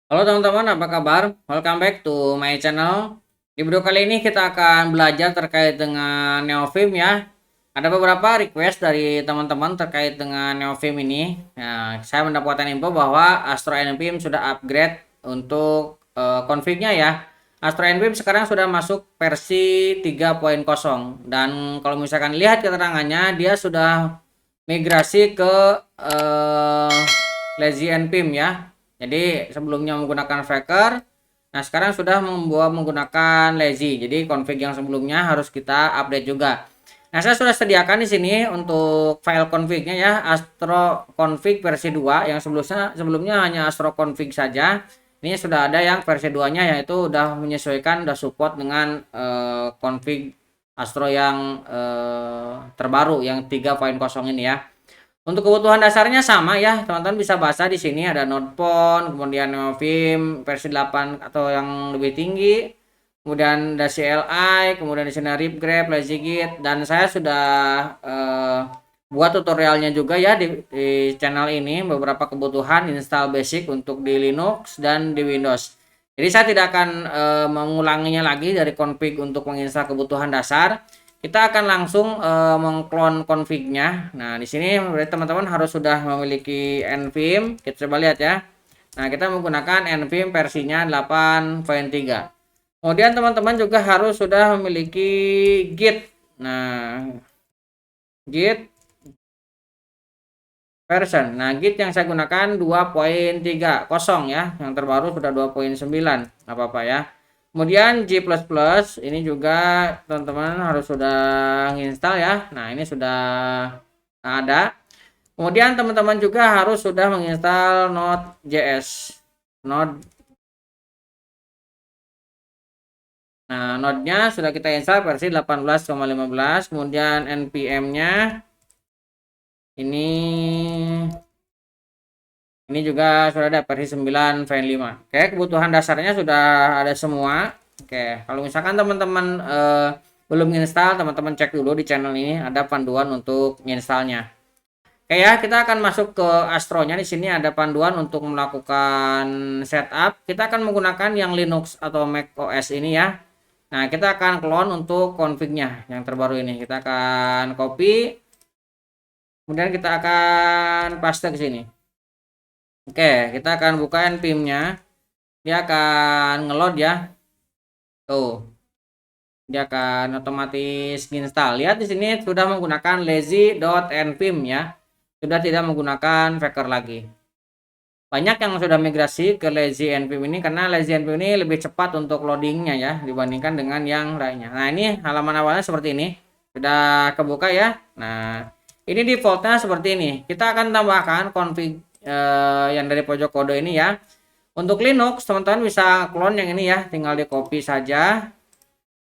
Halo teman-teman, apa kabar? Welcome back to my channel. Di video kali ini kita akan belajar terkait dengan Neofim ya. Ada beberapa request dari teman-teman terkait dengan Neofim ini. Nah, saya mendapatkan info bahwa Astro NVIM sudah upgrade untuk config-nya ya. Astro NVIM sekarang sudah masuk versi 3.0 dan kalau misalkan lihat keterangannya dia sudah migrasi ke Lazy NVIM ya. Jadi sebelumnya menggunakan Faker, nah sekarang sudah menggunakan Lazy. Jadi config yang sebelumnya harus kita update juga. Nah, saya sudah sediakan di sini untuk file config-nya ya, Astro config versi 2 yang sebelumnya hanya Astro config saja. Ini sudah ada yang versi 2-nya yaitu udah menyesuaikan, udah support dengan config Astro yang terbaru yang 3.0 ini ya. Untuk kebutuhan dasarnya sama ya, teman-teman bisa baca di sini ada Notepon, kemudian Neofim versi 8 atau yang lebih tinggi, kemudian ada CLI, kemudian di sini RipGrab, LazyGit, dan saya sudah buat tutorialnya juga ya di channel ini beberapa kebutuhan install basic untuk di Linux dan di Windows. Jadi saya tidak akan mengulanginya lagi dari config untuk menginstal kebutuhan dasar. Kita akan langsung mengklon config-nya. Nah, di sini berarti teman-teman harus sudah memiliki nvim. Kita coba lihat ya. Nah, kita menggunakan nvim versinya 8.3. Kemudian teman-teman juga harus sudah memiliki git. Nah, git version. Nah, git yang saya gunakan 2.30 ya. Yang terbaru sudah 2.9. Nggak apa-apa ya. Kemudian G++ ini juga teman-teman harus sudah install ya. Nah, ini sudah ada. Kemudian teman-teman juga harus sudah menginstal Node.js. Node. Nah, Node-nya sudah kita install versi 18,15. Kemudian npm-nya ini juga sudah ada versi 9.5. Oke, kebutuhan dasarnya sudah ada semua. Oke, kalau misalkan teman-teman belum install, teman-teman cek dulu di channel ini ada panduan untuk installnya. Oke ya, kita akan masuk ke Astronya. Di sini ada panduan untuk melakukan setup. Kita akan menggunakan yang Linux atau Mac OS ini ya. Nah, kita akan clone untuk config-nya yang terbaru ini. Kita akan copy, kemudian kita akan paste ke sini. Oke, kita akan buka npm-nya. Dia akan ngeload ya. Tuh, dia akan otomatis install. Lihat di sini sudah menggunakan lazy.npm ya. Sudah tidak menggunakan Faker lagi. Banyak yang sudah migrasi ke lazy npm ini karena lazy npm ini lebih cepat untuk loadingnya ya dibandingkan dengan yang lainnya. Nah, ini halaman awalnya seperti ini. Sudah kebuka ya. Nah, ini defaultnya seperti ini. Kita akan tambahkan config yang dari pojok kode ini ya. Untuk Linux teman-teman bisa clone yang ini ya, tinggal di copy saja.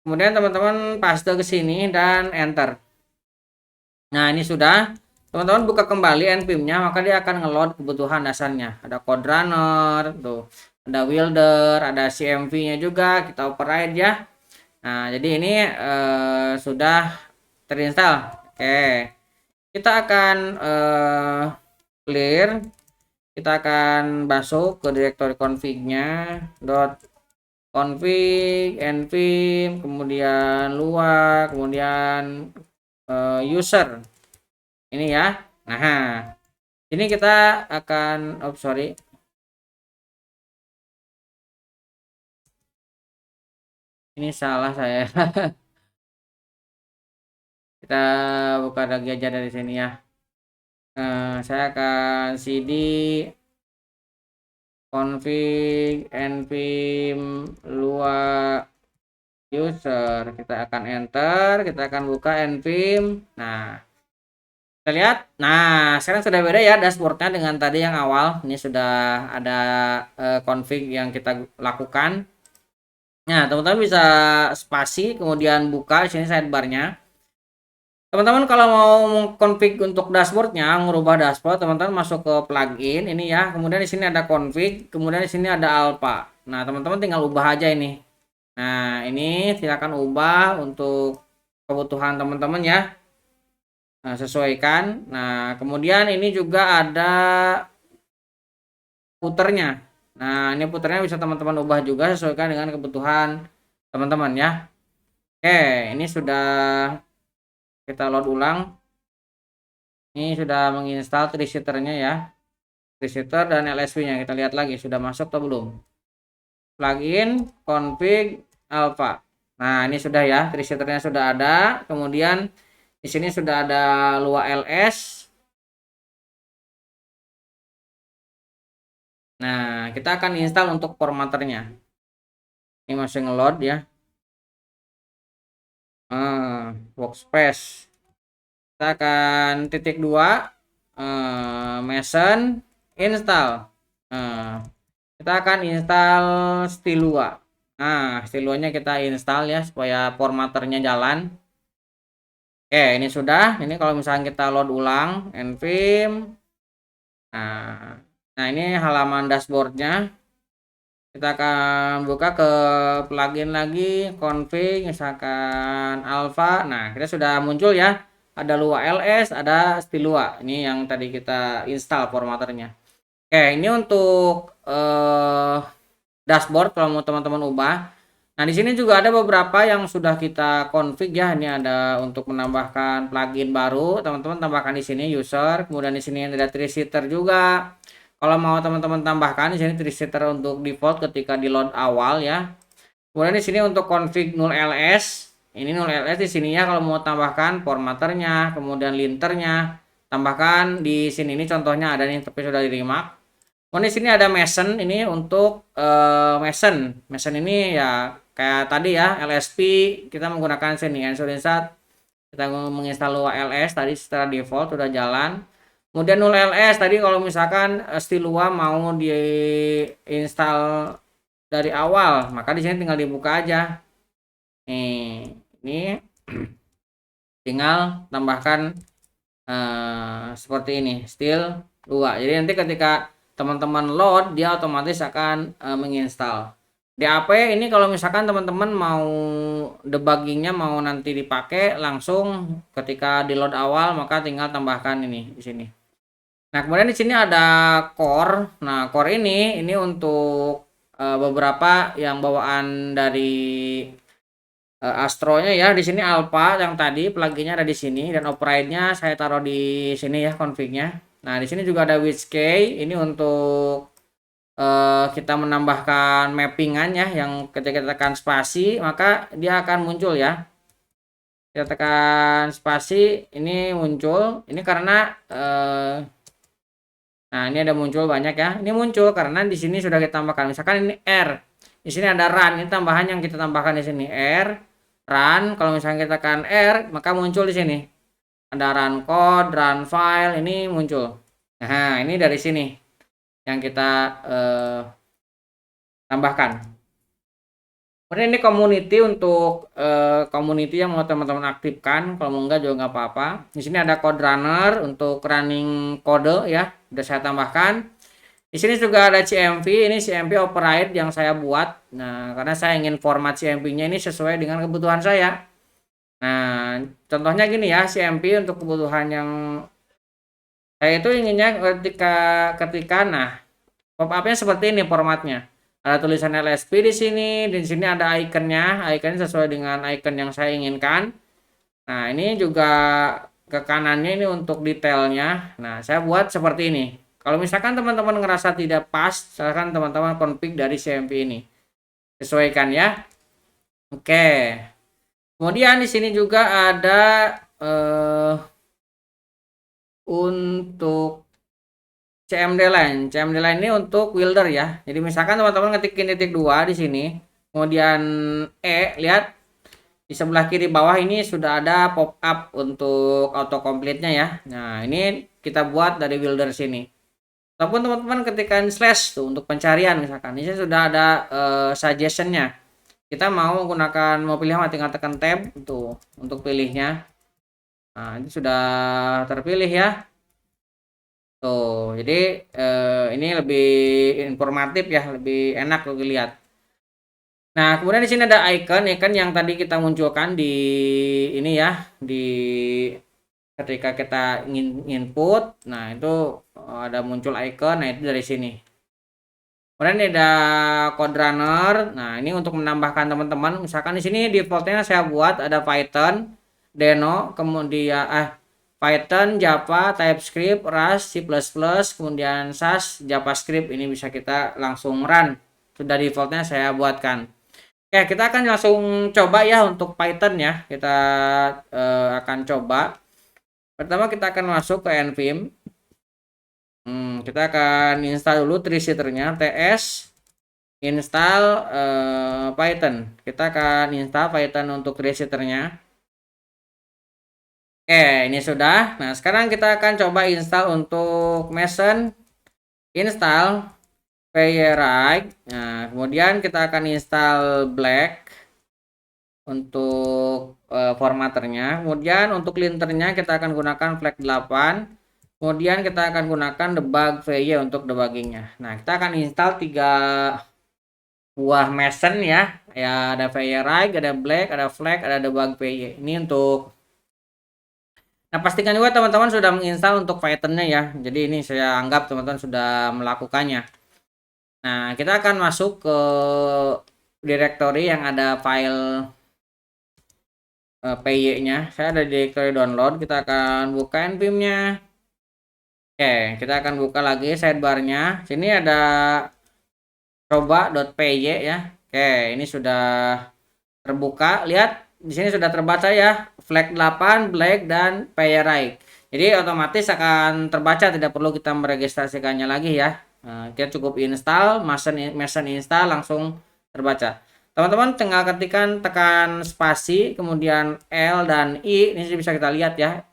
Kemudian teman-teman paste ke sini dan enter. Nah, ini sudah. Teman-teman buka kembali npm-nya, maka dia akan ngeload kebutuhan dasarnya. Ada code runner, tuh. Ada builder, ada cmv-nya juga, kita override ya. Nah, jadi ini sudah terinstall. Oke. Kita akan clear. Kita akan masuk ke direktori config-nya .config npm, kemudian luar, kemudian user. Ini ya. Nah, ini kita akan sorry. Ini salah saya. Kita buka lagi aja dari sini ya. Saya akan cd config npm luar user. Kita akan enter, kita akan buka npm. Nah, kita lihat. Nah, sekarang sudah beda ya dashboardnya dengan tadi yang awal. Ini sudah ada config yang kita lakukan. Nah, teman-teman bisa spasi kemudian buka di sini sidebarnya. Teman-teman kalau mau config untuk dashboardnya, ngubah dashboard, teman-teman masuk ke plugin ini ya. Kemudian di sini ada config, kemudian di sini ada alpha. Nah, teman-teman tinggal ubah aja ini. Nah, ini silakan ubah untuk kebutuhan teman-teman ya. Nah, sesuaikan. Nah, kemudian ini juga ada footernya. Nah, ini puternya bisa teman-teman ubah juga sesuaikan dengan kebutuhan teman-teman ya. Oke, ini sudah kita load ulang. Ini sudah menginstal tree-shooter-nya ya. Tree-shooter dan LSP-nya. Kita lihat lagi sudah masuk atau belum. Plugin, config, alpha. Nah, ini sudah ya, tree-shooter-nya sudah ada. Kemudian di sini sudah ada Lua LS. Nah, kita akan install untuk formatternya. Ini masih ngeload ya. Workspace. Kita akan titik 2 Mason install. Kita akan install Stilua. Nah, Stiluanya kita install ya supaya formatternya jalan. Oke, ini sudah. Ini kalau misalnya kita load ulang npm. Nah, ini halaman dashboardnya. Kita akan buka ke plugin lagi, config, misalkan alpha. Nah, kita sudah muncul ya. Ada Lua LS, ada Stilua. Ini yang tadi kita install formatternya. Oke, ini untuk dashboard kalau mau teman-teman ubah. Nah, di sini juga ada beberapa yang sudah kita config ya. Ini ada untuk menambahkan plugin baru. Teman-teman tambahkan di sini user, kemudian di sini ada tree sitter juga. Kalau mau teman-teman tambahkan di sini tree sitter untuk default ketika di load awal ya. Kemudian di sini untuk config null ls. Ini null ls di sininya kalau mau tambahkan formatternya, kemudian linternya, tambahkan di sini. Ini contohnya ada nih tapi sudah di remark. Kemudian di sini ada Mason ini untuk Mason. Mason ini ya kayak tadi ya LSP kita menggunakan sini Ensure Insert. Kita menginstal Lua LS tadi secara default sudah jalan. Kemudian null ls tadi kalau misalkan Stilua mau diinstal dari awal, maka di sini tinggal dibuka aja. Nih, ini tinggal tambahkan seperti ini, Stilua. Jadi nanti ketika teman-teman load, dia otomatis akan menginstal. DAP ini kalau misalkan teman-teman mau debuggingnya mau nanti dipakai langsung ketika di load awal, maka tinggal tambahkan ini di sini. Nah, kemudian di sini ada core. Nah, core ini untuk beberapa yang bawaan dari Astro-nya ya. Di sini Alpha yang tadi pluginnya ada di sini dan override-nya saya taruh di sini ya config-nya. Nah, di sini juga ada which key. Ini untuk kita menambahkan mappingan ya yang ketika kita tekan spasi maka dia akan muncul ya. Kita tekan spasi ini muncul. Ini karena nah, ini ada muncul banyak ya. Ini muncul karena di sini sudah kita tambahkan. Misalkan ini R. Di sini ada run. Ini tambahan yang kita tambahkan di sini. R, run. Kalau misalnya kita tekan R, maka muncul di sini. Ada run code, run file. Ini muncul. Nah, ini dari sini yang kita tambahkan. Kemudian ini community untuk community yang mau teman-teman aktifkan. Kalau mau enggak juga nggak apa-apa. Di sini ada code runner untuk running kode ya. Sudah saya tambahkan. Di sini juga ada CMV. Ini CMV override yang saya buat. Nah, karena saya ingin format CMV-nya ini sesuai dengan kebutuhan saya. Nah, contohnya gini ya, CMV untuk kebutuhan yang saya itu inginnya ketika nah pop-up-nya seperti ini formatnya. Ada tulisan LSP di sini ada ikonnya sesuai dengan icon yang saya inginkan. Nah, ini juga ke kanannya ini untuk detailnya. Nah, saya buat seperti ini. Kalau misalkan teman-teman ngerasa tidak pas, silahkan teman-teman config dari CMP ini. Sesuaikan ya. Oke. Kemudian di sini juga ada untuk CMD line. CMD line ini untuk welder ya. Jadi misalkan teman-teman ngetikin titik 2 di sini, kemudian lihat di sebelah kiri bawah ini sudah ada pop up untuk autocomplete-nya ya. Nah, ini kita buat dari welder sini. Ataupun teman-teman ketikkan slash tuh untuk pencarian misalkan. Ini sudah ada suggestion-nya. Kita mau pilih apa tinggal tekan tab tuh untuk pilihnya. Nah, ini sudah terpilih ya. Tuh, jadi ini lebih informatif ya, lebih enak untuk dilihat. Nah, kemudian di sini ada icon yang tadi kita munculkan di ini ya, di ketika kita ingin input. Nah, itu ada muncul icon, nah itu dari sini. Kemudian ini ada code runner. Nah, ini untuk menambahkan teman-teman. Misalkan di sini defaultnya saya buat ada Python, Deno, kemudian Python, Java, TypeScript, Rust, C++, kemudian SAS, JavaScript. Ini bisa kita langsung run. Sudah defaultnya saya buatkan. Oke, kita akan langsung coba ya untuk Python ya. Kita akan coba. Pertama kita akan masuk ke npm. Kita akan install dulu tree-setter-nya, ts install Python. Kita akan install Python untuk tree-setter-nya. Oke, ini sudah. Nah, sekarang kita akan coba install untuk Mason. Install Playwright. Nah, kemudian kita akan install Black untuk formatternya. Kemudian untuk linternya kita akan gunakan flag 8. Kemudian kita akan gunakan debug VY untuk debuggingnya. Nah, kita akan install 3 buah Mason ya. Ya, ada Playwright, ada Black, ada flag, ada debug VY. Ini untuk. Nah, pastikan juga teman-teman sudah menginstal untuk Python-nya ya. Jadi ini saya anggap teman-teman sudah melakukannya. Nah, kita akan masuk ke directory yang ada file PY-nya. Saya ada di directory download. Kita akan buka npm-nya. Oke, kita akan buka lagi sidebar-nya. Sini ada coba.py ya. Oke, ini sudah terbuka. Lihat, di sini sudah terbaca ya. Flag 8, Black, dan Playwright. Jadi otomatis akan terbaca, tidak perlu kita meregistrasikannya lagi ya. Nah, kita cukup install, Mason install, langsung terbaca. Teman-teman tinggal tekan spasi, kemudian L dan I. Ini bisa kita lihat ya.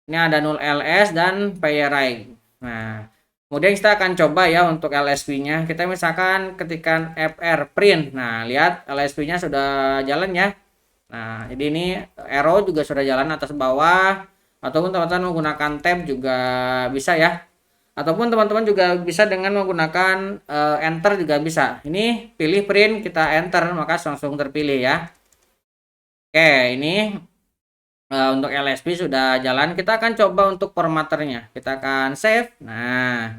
Ini ada null ls dan Playwright. Nah, kemudian kita akan coba ya untuk LSP-nya. Kita misalkan ketikkan fr print. Nah, lihat LSP-nya sudah jalan ya. Nah, jadi ini arrow juga sudah jalan atas bawah. Ataupun teman-teman menggunakan tab juga bisa ya. Ataupun teman-teman juga bisa dengan menggunakan enter juga bisa. Ini pilih print, kita enter, maka langsung terpilih ya. Oke, ini untuk LSP sudah jalan. Kita akan coba untuk formatternya. Kita akan save. Nah,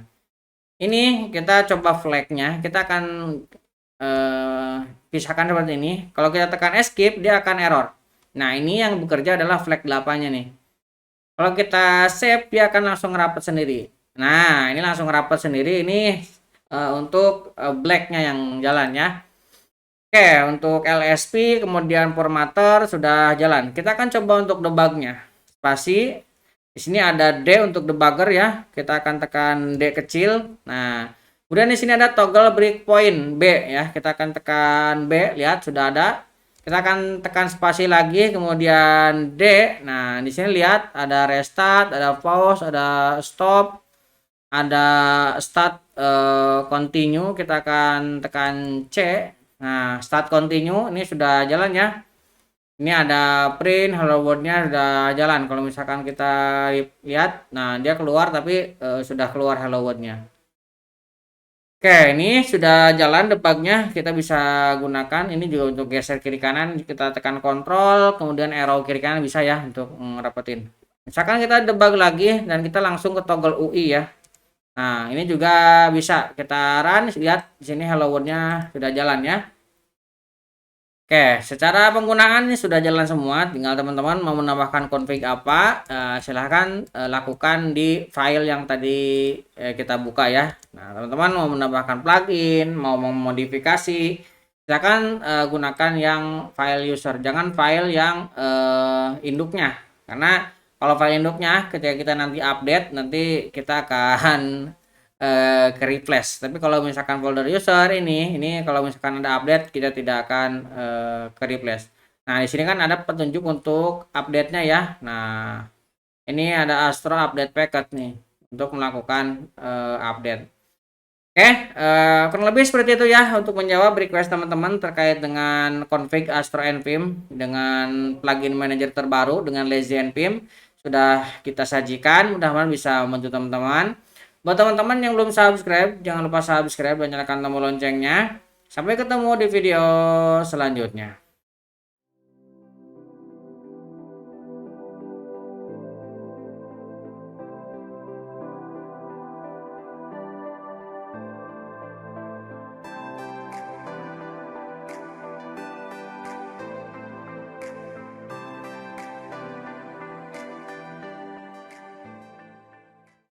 ini kita coba flagnya. Kita akan pisahkan seperti ini. Kalau kita tekan escape, dia akan error. Nah, ini yang bekerja adalah flag 8-nya nih. Kalau kita save, dia akan langsung rapat sendiri. Nah, ini langsung rapat sendiri. Ini untuk black-nya yang jalan ya. Oke, untuk LSP kemudian formatter sudah jalan. Kita akan coba untuk debugnya. Spasi. Di sini ada D untuk debugger ya. Kita akan tekan D kecil. Nah, kemudian di sini ada toggle breakpoint B ya. Kita akan tekan B. Lihat sudah ada. Kita akan tekan spasi lagi, kemudian D. Nah, di sini lihat ada restart, ada pause, ada stop, ada start continue. Kita akan tekan C. Nah, start continue ini sudah jalan ya. Ini ada print, hello world-nya sudah jalan. Kalau misalkan kita lihat, nah dia keluar tapi sudah keluar hello world-nya. Oke, ini sudah jalan debugnya. Kita bisa gunakan ini juga untuk geser kiri kanan. Kita tekan kontrol, kemudian arrow kiri kanan bisa ya untuk ngerapetin. Misalkan kita debug lagi dan kita langsung ke toggle UI ya. Nah, ini juga bisa kita run. Lihat di sini hello world-nya sudah jalan ya. Oke, secara penggunaan ini sudah jalan semua. Tinggal teman-teman mau menambahkan config apa, silahkan lakukan di file yang tadi kita buka ya. Nah, teman-teman mau menambahkan plugin, mau memodifikasi, silahkan gunakan yang file user. Jangan file yang induknya. Karena kalau file induknya ketika kita nanti update, nanti kita akan ke replace. Tapi kalau misalkan folder user ini kalau misalkan ada update kita tidak akan ke replace. Nah, di sini kan ada petunjuk untuk update-nya ya. Nah, ini ada Astro update packet nih untuk melakukan update. Oke, kurang lebih seperti itu ya untuk menjawab request teman-teman terkait dengan config Astro npm dengan plugin manager terbaru dengan lazy npm sudah kita sajikan. Mudah-mudahan bisa membantu teman-teman. Buat teman-teman yang belum subscribe, jangan lupa subscribe dan nyalakan tombol loncengnya. Sampai ketemu di video selanjutnya.